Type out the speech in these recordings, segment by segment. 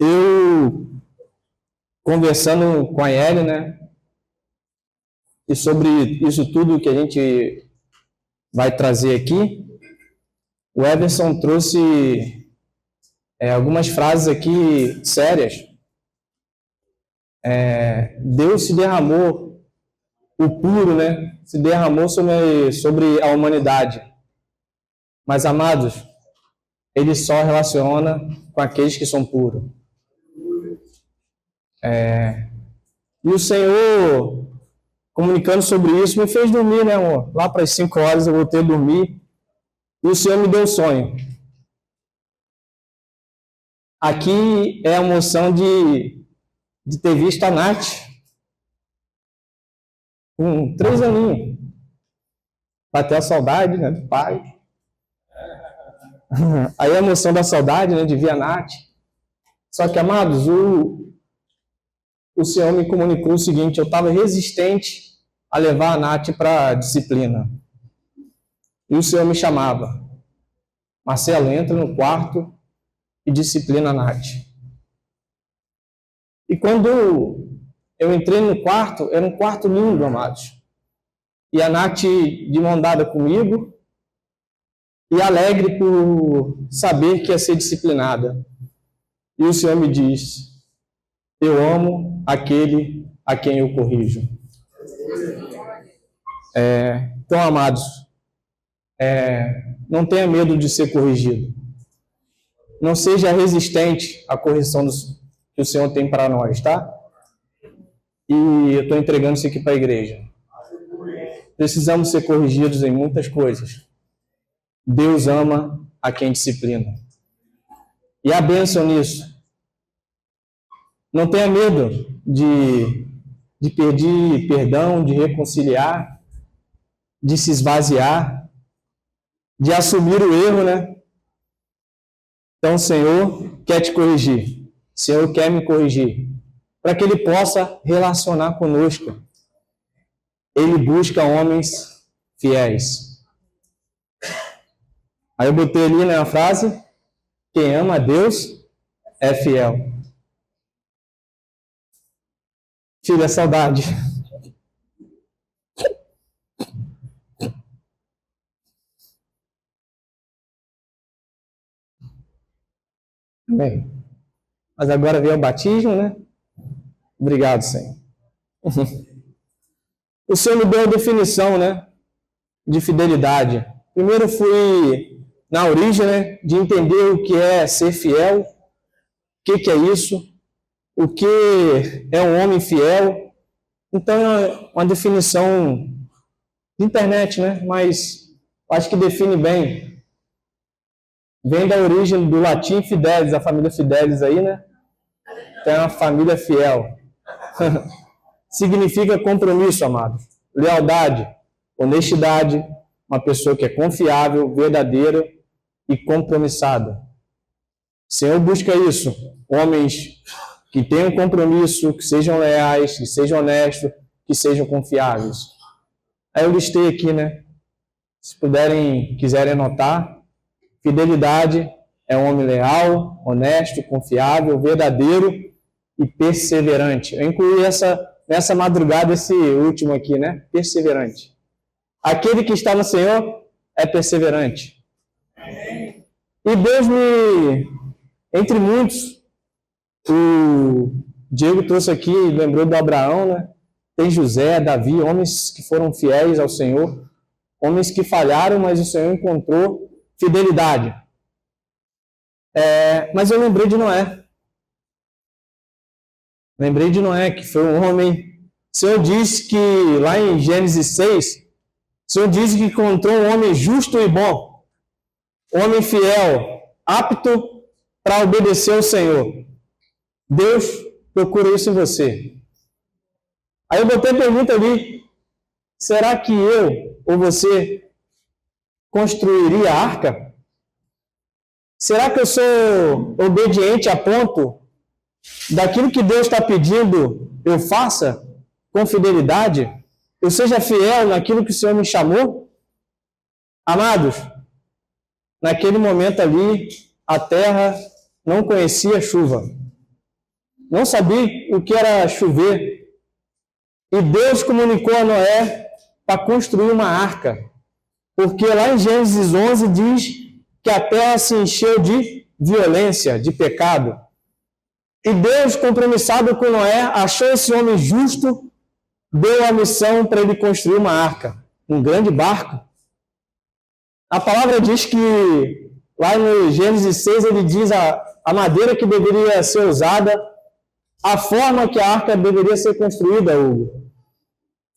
Eu, conversando com a Ellie, né, e sobre isso tudo que a gente vai trazer aqui, o Everson trouxe algumas frases aqui sérias. Deus se derramou, o puro, né, se derramou sobre a humanidade. Mas, amados, ele só relaciona com aqueles que são puros. E o Senhor, comunicando sobre isso, me fez dormir, né, amor? Lá para as 5 horas eu voltei a dormir. E o Senhor me deu um sonho. Aqui é a emoção de ter visto a Nath com 3 aninhos. Bateu a saudade, né, do pai. Aí a emoção da saudade, né, de ver a Nath. Só que, amados, o Senhor me comunicou o seguinte: eu estava resistente a levar a Nath para a disciplina. E o Senhor me chamava: Marcelo, entra no quarto e disciplina a Nath. E quando eu entrei no quarto, era um quarto lindo, amados. E a Nath de mão dada comigo e alegre por saber que ia ser disciplinada. E o Senhor me diz: eu amo aquele a quem eu corrijo. Então, amados, não tenha medo de ser corrigido. Não seja resistente à correção que o Senhor tem para nós, tá? E eu estou entregando isso aqui para a igreja. Precisamos ser corrigidos em muitas coisas. Deus ama a quem disciplina. E a bênção nisso. Não tenha medo de pedir perdão, de reconciliar, de se esvaziar, de assumir o erro, né? Então, o Senhor quer te corrigir. O Senhor quer me corrigir. Para que Ele possa relacionar conosco. Ele busca homens fiéis. Aí eu botei ali, né, a frase: quem ama a Deus é fiel. Filha, saudade. Bem, mas agora vem o batismo, né? Obrigado, Senhor. O Senhor me deu a definição, né, de fidelidade. Primeiro fui na origem, né, de entender o que é ser fiel, o que é isso, o que é um homem fiel. Então é uma definição de internet, né, mas acho que define bem. Vem da origem do latim fidelis, a família Fidelis aí, né? Então é uma família fiel. Significa compromisso, amado. Lealdade, honestidade, uma pessoa que é confiável, verdadeira e compromissada. O Senhor busca isso. Homens que tenham compromisso, que sejam leais, que sejam honestos, que sejam confiáveis. Aí eu listei aqui, né? Se quiserem anotar. Fidelidade é um homem leal, honesto, confiável, verdadeiro e perseverante. Eu incluí nessa madrugada esse último aqui, né? Perseverante. Aquele que está no Senhor é perseverante. E Deus entre muitos, o Diego trouxe aqui, lembrou do Abraão, né? Tem José, Davi, homens que foram fiéis ao Senhor, homens que falharam, mas o Senhor encontrou fidelidade. Mas eu lembrei de Noé. Lembrei de Noé, que foi um homem. O Senhor disse que, lá em Gênesis 6, o Senhor disse que encontrou um homem justo e bom, um homem fiel, apto para obedecer ao Senhor. Deus procura isso em você. Aí eu botei a pergunta ali: será que eu ou você construiria a arca? Será que eu sou obediente a ponto daquilo que Deus está pedindo eu faça com fidelidade? Eu seja fiel naquilo que o Senhor me chamou? Amados, naquele momento ali, a terra não conhecia chuva, não sabia o que era chover. E Deus comunicou a Noé para construir uma arca, porque lá em Gênesis 11 diz que a terra se encheu de violência, de pecado. E Deus, compromissado com Noé, achou esse homem justo, deu a missão para ele construir uma arca, um grande barco. A palavra diz que, lá no Gênesis 6, ele diz a madeira que deveria ser usada, a forma que a arca deveria ser construída, Hugo.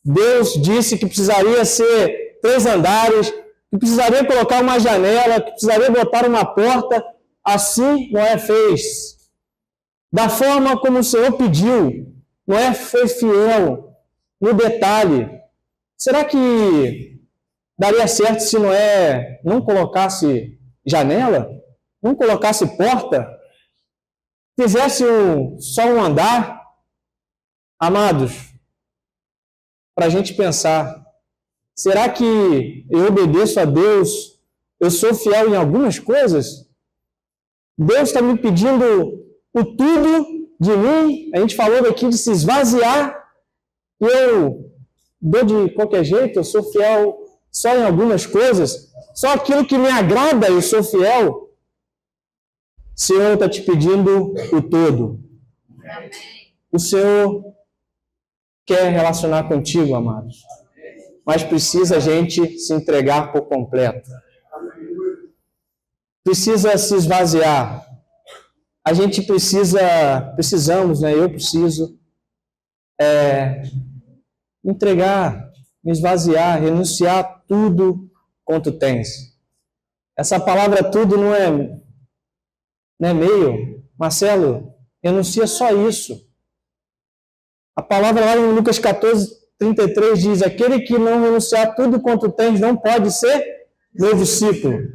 Deus disse que precisaria ser 3 andares, que precisaria colocar uma janela, que precisaria botar uma porta. Assim Noé fez. Da forma como o Senhor pediu, Noé foi fiel no detalhe. Será que daria certo se Noé não colocasse janela, não colocasse porta, fizesse só um andar? Amados, para a gente pensar, será que eu obedeço a Deus, eu sou fiel em algumas coisas? Deus está me pedindo o tudo de mim, a gente falou aqui de se esvaziar, e eu dou de qualquer jeito, eu sou fiel só em algumas coisas, só aquilo que me agrada eu sou fiel. O Senhor está te pedindo o todo. O Senhor quer relacionar contigo, amados, mas precisa a gente se entregar por completo. Precisa se esvaziar. A gente precisamos, né? Eu preciso entregar, me esvaziar, renunciar tudo quanto tens. Essa palavra tudo não é meio. Marcelo, renuncia só isso. A palavra lá em Lucas 14:33 diz: aquele que não renunciar tudo quanto tens não pode ser meu discípulo.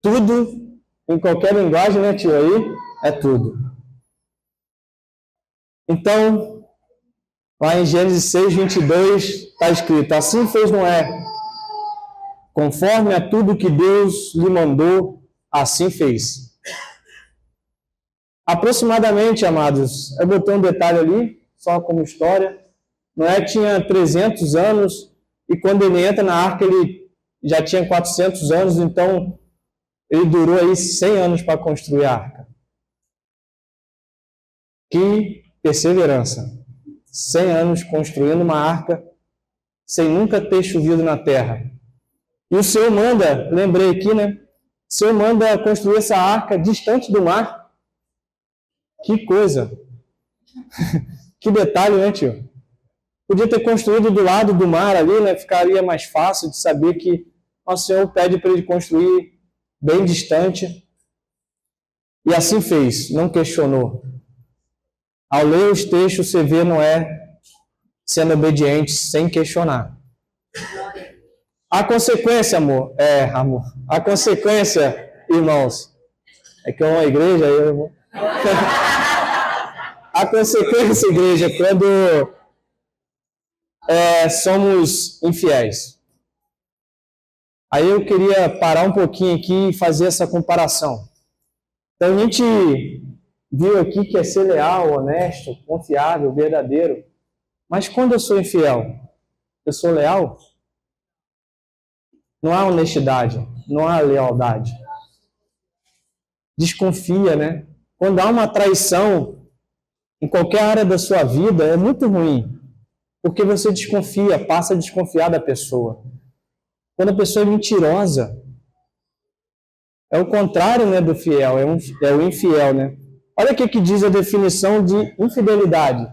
Tudo, em qualquer linguagem, né, tio? Aí é tudo. Então, lá em Gênesis 6:22 está escrito: assim fez Noé, conforme a tudo que Deus lhe mandou, assim fez. Aproximadamente, amados, eu botei um detalhe ali, só como história. Noé tinha 300 anos e quando ele entra na arca ele já tinha 400 anos, então ele durou aí 100 anos para construir a arca. Que perseverança! 100 anos construindo uma arca sem nunca ter chovido na terra. E o Senhor manda, lembrei aqui, né? O Senhor manda construir essa arca distante do mar. Que coisa! Que detalhe, né, tio? Podia ter construído do lado do mar ali, né? Ficaria mais fácil de saber que o Senhor pede para ele construir bem distante. E assim fez, não questionou. Ao ler os textos, você vê Noé sendo obediente, sem questionar. A consequência, amor. A consequência, irmãos, é que é uma igreja, eu vou... A consequência, igreja, quando somos infiéis. Aí eu queria parar um pouquinho aqui e fazer essa comparação. Então a gente viu aqui que é ser leal, honesto, confiável, verdadeiro. Mas quando eu sou infiel, eu sou leal? Não há honestidade, não há lealdade. Desconfia, né? Quando há uma traição em qualquer área da sua vida, é muito ruim. Porque você desconfia, passa a desconfiar da pessoa. Quando a pessoa é mentirosa, é o contrário, né, do fiel, é o infiel, né? Olha o que diz a definição de infidelidade.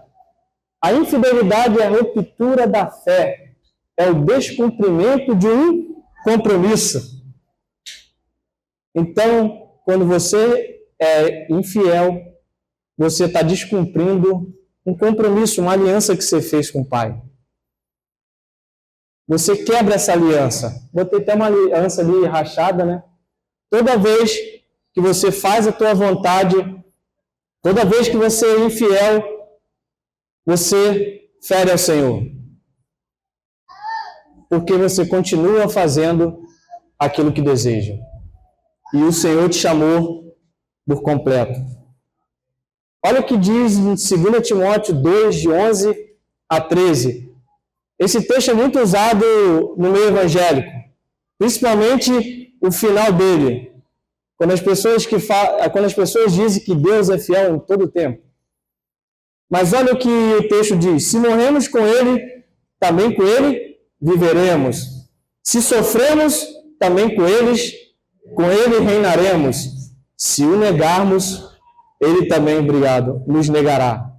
A infidelidade é a ruptura da fé, é o descumprimento de um compromisso. Então, quando você é infiel, você está descumprindo um compromisso, uma aliança que você fez com o Pai. Você quebra essa aliança. Botei até uma aliança ali rachada, né? Toda vez que você faz a tua vontade, toda vez que você é infiel, você fere ao Senhor. Porque você continua fazendo aquilo que deseja. E o Senhor te chamou por completo. Olha o que diz em 2 Timóteo 2, de 11 a 13. Esse texto é muito usado no meio evangélico, principalmente o final dele, quando as pessoas dizem que Deus é fiel em todo o tempo. Mas olha o que o texto diz: se morremos com Ele, também com Ele viveremos. Se sofremos, também com Ele reinaremos. Se o negarmos, Ele também, nos negará.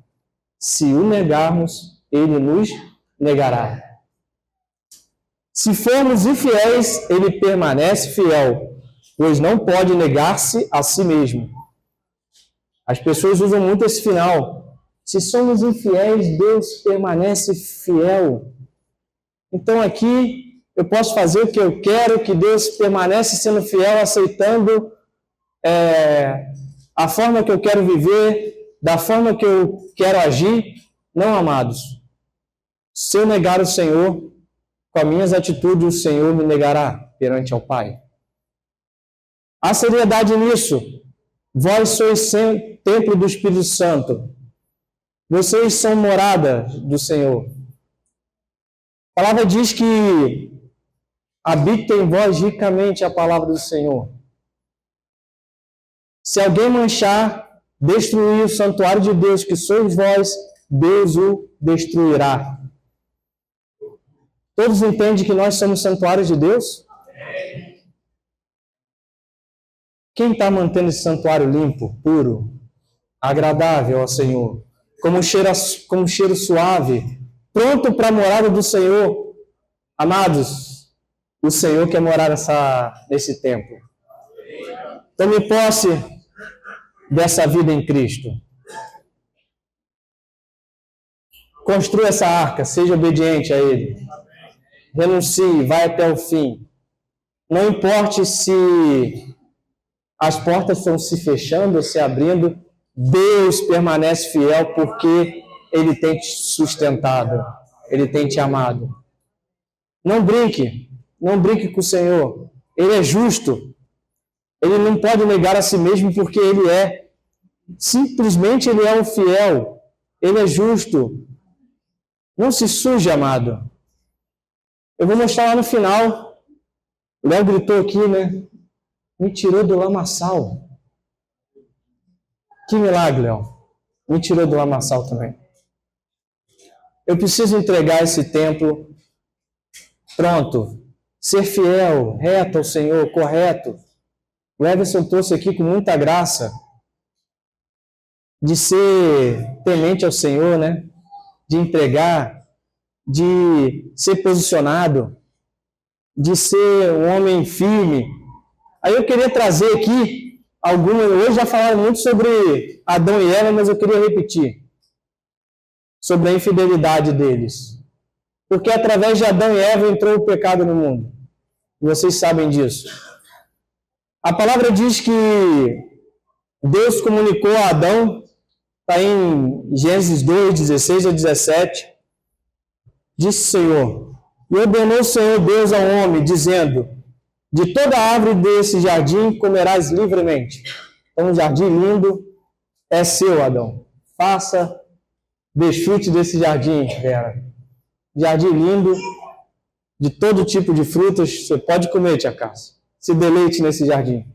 Se o negarmos, Ele nos negará. Se formos infiéis, Ele permanece fiel, pois não pode negar-se a si mesmo. As pessoas usam muito esse final. Se somos infiéis, Deus permanece fiel. Então aqui eu posso fazer o que eu quero, que Deus permanece sendo fiel, aceitando a forma que eu quero viver, da forma que eu quero agir. Não, amados. Se eu negar o Senhor, com as minhas atitudes, o Senhor me negará perante ao Pai. Há seriedade nisso. Vós sois templo do Espírito Santo. Vocês são morada do Senhor. A palavra diz que habita em vós ricamente a palavra do Senhor. Se alguém manchar, destruir o santuário de Deus, que sois vós, Deus o destruirá. Todos entendem que nós somos santuários de Deus? Quem está mantendo esse santuário limpo, puro, agradável ao Senhor? Como um cheiro suave, pronto para a morada do Senhor. Amados, o Senhor quer morar nesse templo. Tome posse dessa vida em Cristo. Construa essa arca, seja obediente a Ele. Renuncie, vai até o fim. Não importe se as portas estão se fechando ou se abrindo, Deus permanece fiel porque Ele tem te sustentado, Ele tem te amado. Não brinque com o Senhor. Ele é justo. Ele não pode negar a si mesmo porque Ele é. Simplesmente Ele é um fiel. Ele é justo. Não se suje, amado. Eu vou mostrar lá no final. O Léo gritou aqui, né? Me tirou do lamaçal. Que milagre, Léo. Me tirou do lamaçal também. Eu preciso entregar esse templo pronto. Ser fiel, reto ao Senhor, correto. O Everson trouxe aqui com muita graça de ser temente ao Senhor, né? De entregar, de ser posicionado, de ser um homem firme. Aí eu queria trazer aqui hoje já falaram muito sobre Adão e Eva, mas eu queria repetir sobre a infidelidade deles. Porque através de Adão e Eva entrou o pecado no mundo. Vocês sabem disso. A palavra diz que Deus comunicou a Adão, está em Gênesis 2, 16 a 17. Disse o Senhor: e ordenou o Senhor Deus ao homem, dizendo: de toda árvore desse jardim comerás livremente. Então, um jardim lindo é seu, Adão. Desfrute desse jardim, Vera. Jardim lindo, de todo tipo de frutas. Você pode comer, tia Cássia. Se deleite nesse jardim.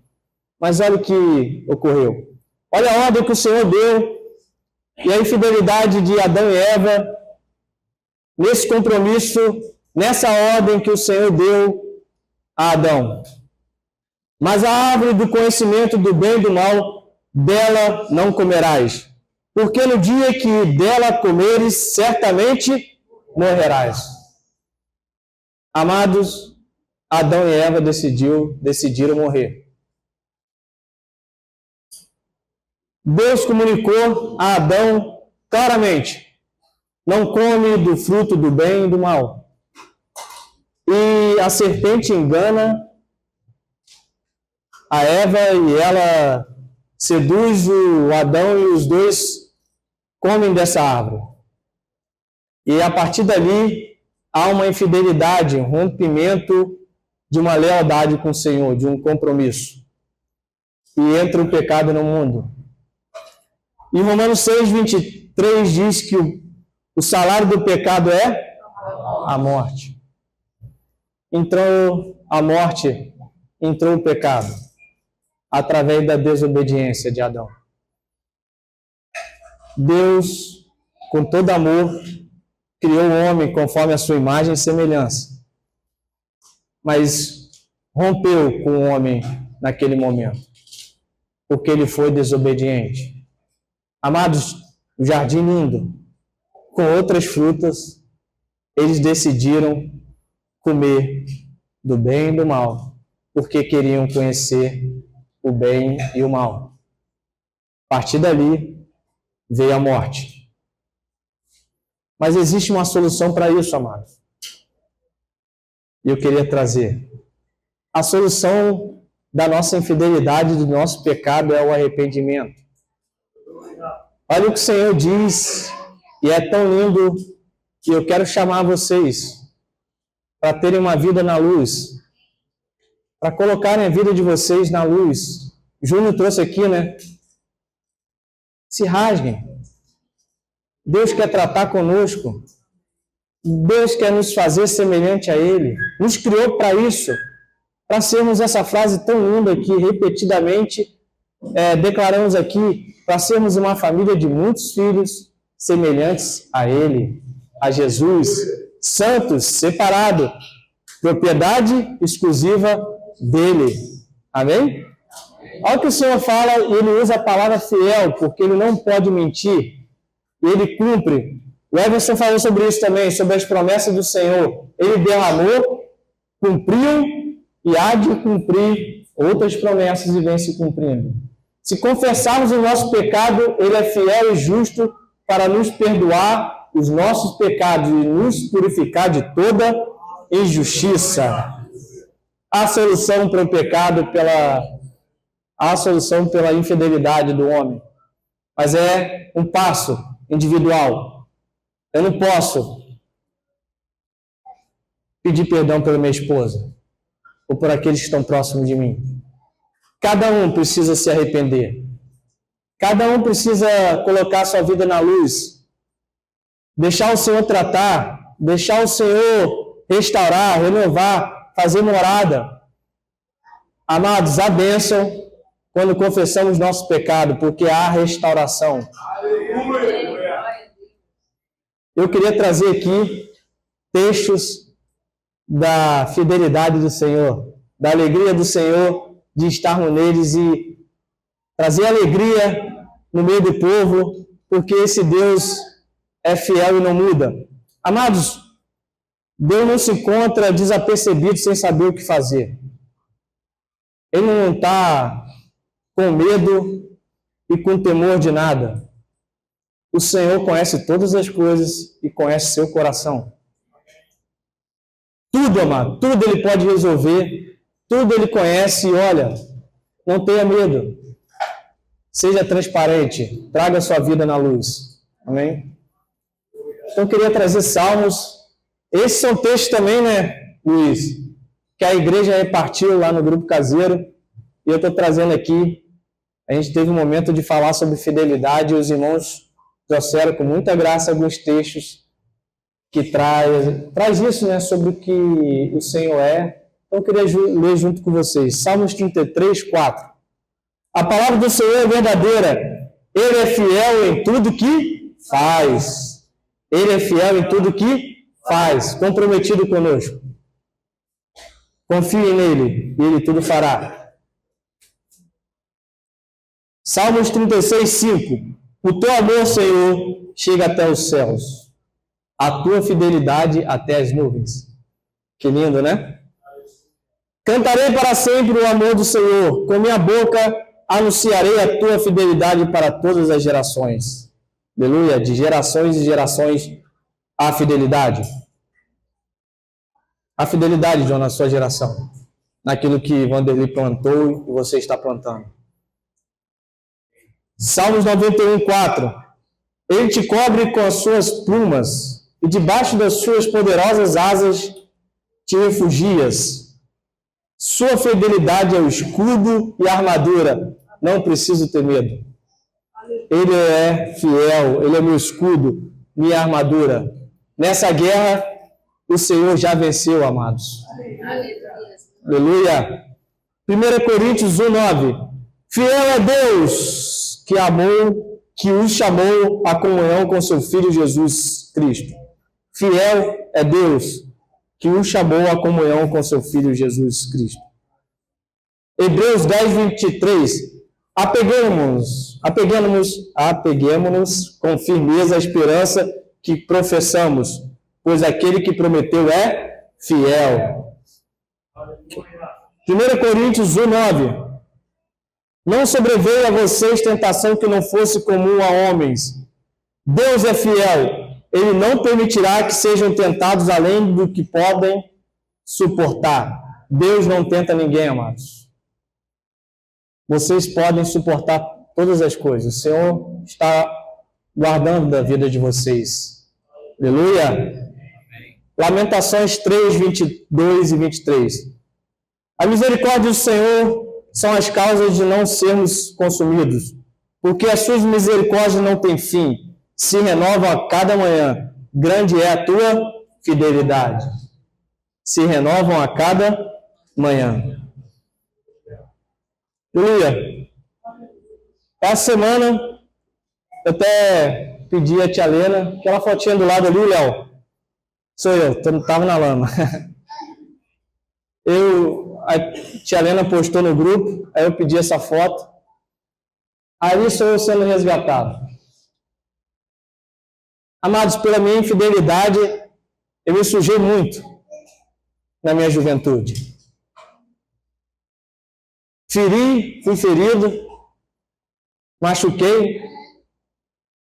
Mas olha o que ocorreu. Olha a ordem que o Senhor deu e a infidelidade de Adão e Eva nesse compromisso, nessa ordem que o Senhor deu a Adão. Mas a árvore do conhecimento do bem e do mal, dela não comerás, porque no dia que dela comeres, certamente morrerás. Amados, Adão e Eva decidiram morrer. Deus comunicou a Adão claramente: não come do fruto do bem e do mal. E a serpente engana a Eva e ela seduz o Adão e os dois comem dessa árvore. E a partir dali há uma infidelidade, um rompimento de uma lealdade com o Senhor, de um compromisso. e entra o pecado no mundo. E Romanos 6:23 diz que o salário do pecado é a morte. Entrou a morte, entrou o pecado, através da desobediência de Adão. Deus, com todo amor, criou o homem conforme a sua imagem e semelhança. Mas rompeu com o homem naquele momento, porque ele foi desobediente. Amados, o jardim lindo, com outras frutas, eles decidiram comer do bem e do mal, porque queriam conhecer o bem e o mal. A partir dali, veio a morte. Mas existe uma solução para isso, amados. E eu queria trazer. A solução da nossa infidelidade, do nosso pecado, é o arrependimento. Olha o que o Senhor diz, e é tão lindo, que eu quero chamar vocês para terem uma vida na luz, para colocarem a vida de vocês na luz. Júnior trouxe aqui, né? Se rasguem. Deus quer tratar conosco. Deus quer nos fazer semelhante a Ele. Nos criou para isso, para sermos essa frase tão linda que repetidamente declaramos aqui, para sermos uma família de muitos filhos semelhantes a Ele, a Jesus, santos, separados, propriedade exclusiva dEle. Amém? Olha o que o Senhor fala, e Ele usa a palavra fiel, porque Ele não pode mentir. Ele cumpre. O Everson falou sobre isso também, sobre as promessas do Senhor. Ele derramou, cumpriu e há de cumprir outras promessas e vem se cumprindo. Se confessarmos o nosso pecado, Ele é fiel e justo para nos perdoar os nossos pecados e nos purificar de toda injustiça. Há solução para o pecado, há solução pela infidelidade do homem. Mas é um passo individual. Eu não posso pedir perdão pela minha esposa ou por aqueles que estão próximos de mim. Cada um precisa se arrepender. Cada um precisa colocar sua vida na luz. Deixar o Senhor tratar, deixar o Senhor restaurar, renovar, fazer morada. Amados, há bênção quando confessamos nosso pecado, porque há restauração. Eu queria trazer aqui textos da fidelidade do Senhor, da alegria do Senhor de estarmos neles e trazer alegria no meio do povo, porque esse Deus é fiel e não muda. Amados, Deus não se encontra desapercebido sem saber o que fazer. Ele não está com medo e com temor de nada. O Senhor conhece todas as coisas e conhece seu coração. Tudo, amado, tudo Ele pode resolver, tudo Ele conhece e olha, não tenha medo. Seja transparente, traga a sua vida na luz. Amém? Então, eu queria trazer Salmos. Esses são textos também, né, Luiz? Que a igreja repartiu lá no grupo caseiro. E eu estou trazendo aqui. A gente teve um momento de falar sobre fidelidade e os irmãos trouxeram com muita graça alguns textos que traz isso, né, sobre o que o Senhor é. Então, eu queria ler junto com vocês. Salmos 33, 4. A palavra do Senhor é verdadeira. Ele é fiel em tudo que faz. Ele é fiel em tudo que faz. Comprometido conosco. Confie nele e ele tudo fará. Salmos 36, 5. O teu amor, Senhor, chega até os céus. A tua fidelidade até as nuvens. Que lindo, né? Cantarei para sempre o amor do Senhor. Com minha boca anunciarei a tua fidelidade para todas as gerações. Aleluia. De gerações e gerações a fidelidade. A fidelidade, João, na sua geração. Naquilo que Vanderlei plantou e você está plantando. Salmos 91, 4. Ele te cobre com as suas plumas e debaixo das suas poderosas asas te refugias. Sua fidelidade é o escudo e a armadura. não preciso ter medo. Ele é fiel, Ele é meu escudo, minha armadura. Nessa guerra, o Senhor já venceu, amados. Aleluia. 1 Coríntios 1:9. Fiel é Deus que os chamou à comunhão com seu Filho Jesus Cristo. Fiel é Deus que os chamou à comunhão com seu Filho Jesus Cristo. Hebreus 10:23. Apeguemo-nos com firmeza à esperança que professamos, pois aquele que prometeu é fiel. 1 Coríntios 1:9. Não sobreveio a vocês tentação que não fosse comum a homens. Deus é fiel. Ele não permitirá que sejam tentados além do que podem suportar. Deus não tenta ninguém, amados. Vocês podem suportar todas as coisas. O Senhor está guardando da vida de vocês. Aleluia. Lamentações 3:22 e 23. A misericórdia do Senhor são as causas de não sermos consumidos, porque as suas misericórdias não têm fim, se renovam a cada manhã. Grande é a tua fidelidade. Se renovam a cada manhã. Aleluia. Essa semana, eu até pedi a tia Lena, aquela fotinha do lado ali, Léo. Sou eu, estava na lama. A tia Lena postou no grupo, aí eu pedi essa foto. Ali sou eu sendo resgatado. Amados, pela minha infidelidade, eu me sujei muito na minha juventude. Fui ferido, machuquei,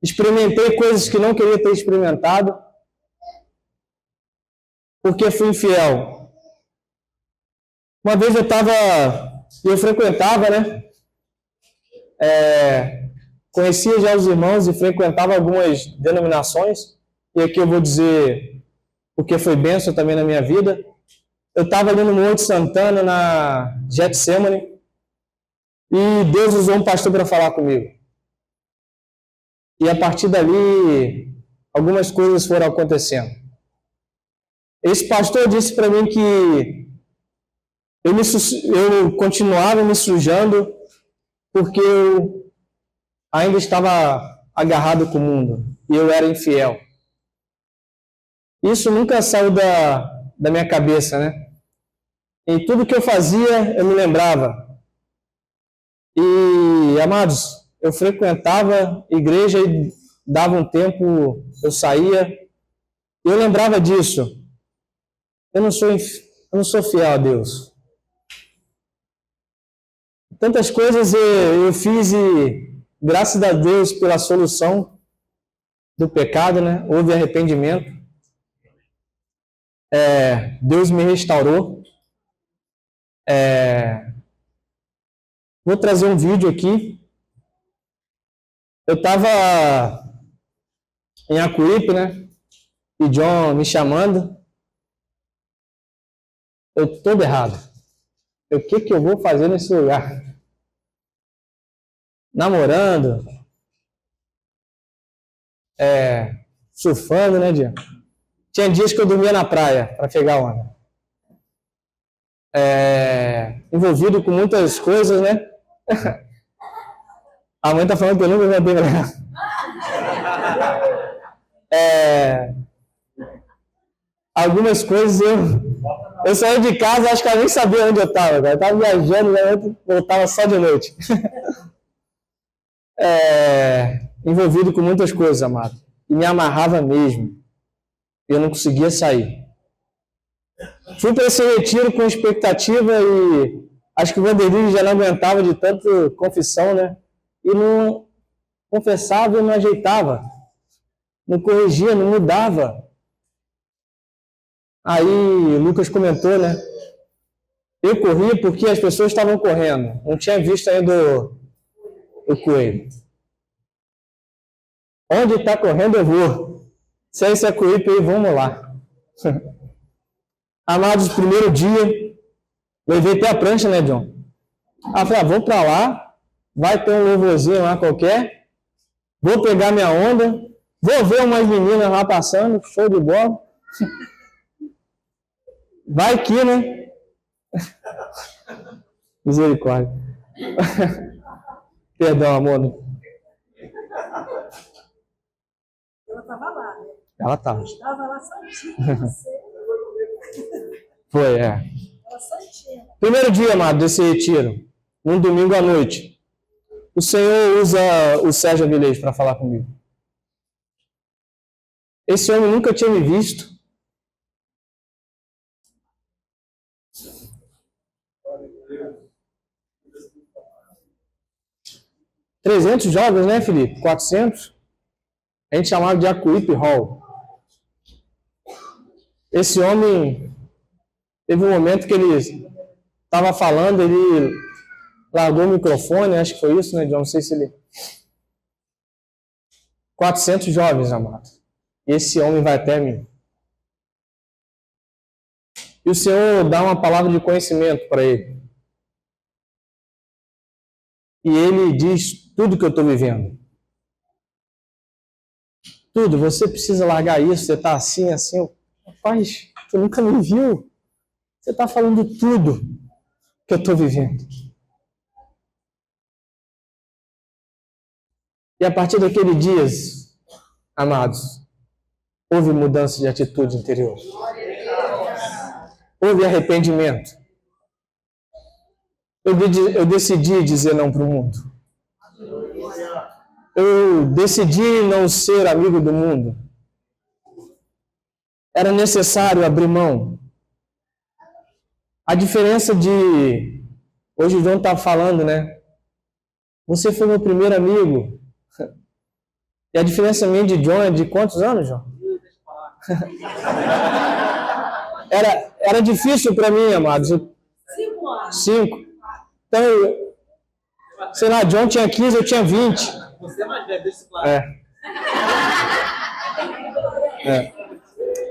experimentei coisas que não queria ter experimentado, porque fui infiel. Uma vez eu frequentava, né? Conhecia já os irmãos e frequentava algumas denominações, e aqui eu vou dizer porque foi bênção também na minha vida. Eu estava ali no Monte Santana, na Getsemane, e Deus usou um pastor para falar comigo. E a partir dali, algumas coisas foram acontecendo. Esse pastor disse para mim que eu continuava me sujando porque eu ainda estava agarrado com o mundo e eu era infiel. Isso nunca saiu da minha cabeça, né? Em tudo que eu fazia, eu me lembrava. E, amados, eu frequentava igreja e dava um tempo, eu saía, e eu lembrava disso. Eu não sou fiel a Deus. Tantas coisas eu fiz e, graças a Deus, pela solução do pecado, né? Houve arrependimento. Deus me restaurou. Vou trazer um vídeo aqui. Eu estava em Acuípe, né? E John me chamando. Eu todo errado. O que eu vou fazer nesse lugar? Namorando. Surfando, né, Dia? Tinha dias que eu dormia na praia para pegar onda. Envolvido com muitas coisas, né? A mãe tá falando que eu nunca vou ter pra algumas coisas eu saí de casa, acho que ela nem sabia onde eu estava. Eu estava viajando, né? Eu voltava só de noite. Envolvido com muitas coisas, amado. E me amarrava mesmo. Eu não conseguia sair. Fui para esse retiro com expectativa e acho que o Vanderlei já não aguentava de tanta confissão, né? E não confessava e não ajeitava. Não corrigia, não mudava. Aí Lucas comentou, né? Eu corri porque as pessoas estavam correndo. Não tinha visto ainda o coelho. Onde está correndo eu vou. Se é esse Acuípe aí, vamos lá. Amados, primeiro dia, levei até a prancha, né, John? Falei, vou para lá, vai ter um louvorzinho lá qualquer, vou pegar minha onda, vou ver umas meninas lá passando, show de bola. Vai que, né? Misericórdia. Perdão, amor. Ela estava lá, né? Ela estava. Estava lá santinha, você. Foi, Ela santinha. Primeiro dia, amado, desse retiro, num domingo à noite, o Senhor usa o Sérgio Avilés para falar comigo. Esse homem nunca tinha me visto. $300 jovens, né, Felipe? 400. A gente chamava de Acuípe Hall. Esse homem teve um momento que ele estava falando, ele largou o microfone, acho que foi isso, né, John? Não sei se ele... 400 jovens, amado. E esse homem vai até mim. E o Senhor dá uma palavra de conhecimento para ele. E ele diz tudo que eu estou vivendo. Tudo, você precisa largar isso, você está assim, assim. Rapaz, tu nunca me viu. Você está falando tudo que eu estou vivendo. E a partir daquele dia, amados, houve mudança de atitude interior. Houve arrependimento. Eu decidi dizer não para o mundo. Eu decidi não ser amigo do mundo. Era necessário abrir mão. A diferença de... Hoje o João está falando, né? Você foi meu primeiro amigo. E a diferença minha de John é de quantos anos, João? Era difícil para mim, amados. 5 anos. 5. Então, sei lá, John tinha 15, eu tinha 20. Você é mais velho, deixa claro.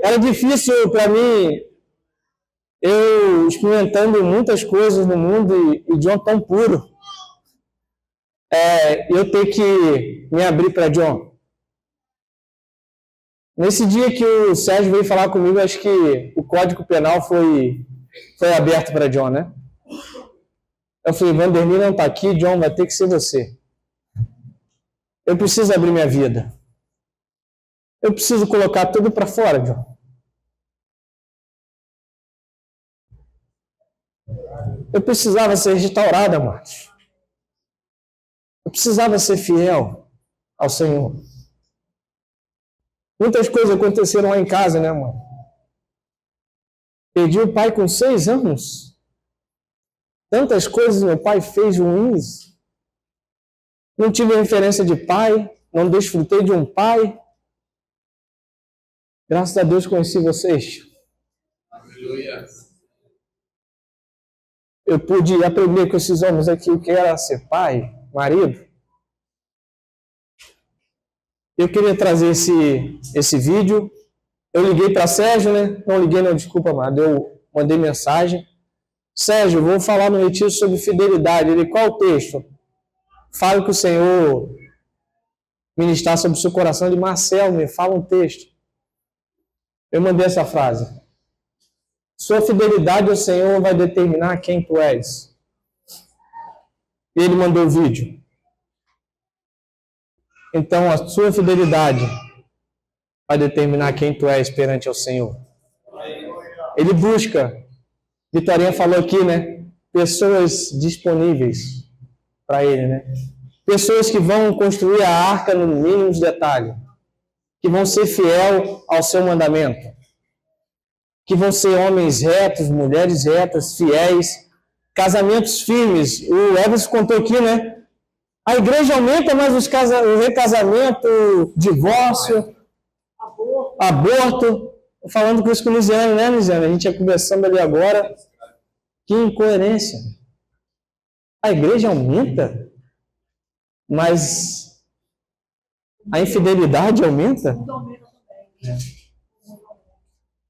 Era difícil para mim, eu experimentando muitas coisas no mundo e John tão puro. Eu ter que me abrir para John. Nesse dia que o Sérgio veio falar comigo, acho que o Código Penal foi aberto para John, né? Eu falei, Vanderlei não está aqui, John, vai ter que ser você. Eu preciso abrir minha vida. Eu preciso colocar tudo para fora, John. Eu precisava ser restaurado, amados. Eu precisava ser fiel ao Senhor. Muitas coisas aconteceram lá em casa, né, mano? Perdi o pai com 6 anos. Tantas coisas meu pai fez ruins. Não tive referência de pai. Não desfrutei de um pai. Graças a Deus conheci vocês. Aleluia. Eu pude aprender com esses homens aqui o que era ser pai, marido. Eu queria trazer esse vídeo. Eu liguei para Sérgio, né? Não liguei, não, desculpa, amado. Eu mandei mensagem. Sérgio, vou falar no retiro sobre fidelidade. Ele, qual o texto? Fala que o Senhor ministrar sobre o seu coração. De Marcel, me fala um texto. Eu mandei essa frase. Sua fidelidade ao Senhor vai determinar quem tu és. E ele mandou o vídeo. Então, a sua fidelidade vai determinar quem tu és perante ao Senhor. Ele busca, Vitorinha falou aqui, né? Pessoas disponíveis para ele, né? Pessoas que vão construir a arca no mínimo de detalhe. Que vão ser fiel ao seu mandamento. Que vão ser homens retos, mulheres retas, fiéis, casamentos firmes. O Everson contou aqui, né? A igreja aumenta, mas o recasamento, divórcio, aborto. Falando com isso com o Lisiane, né, Lisiane? A gente ia conversando ali agora. Que incoerência. A igreja aumenta, mas a infidelidade aumenta? Aumenta também.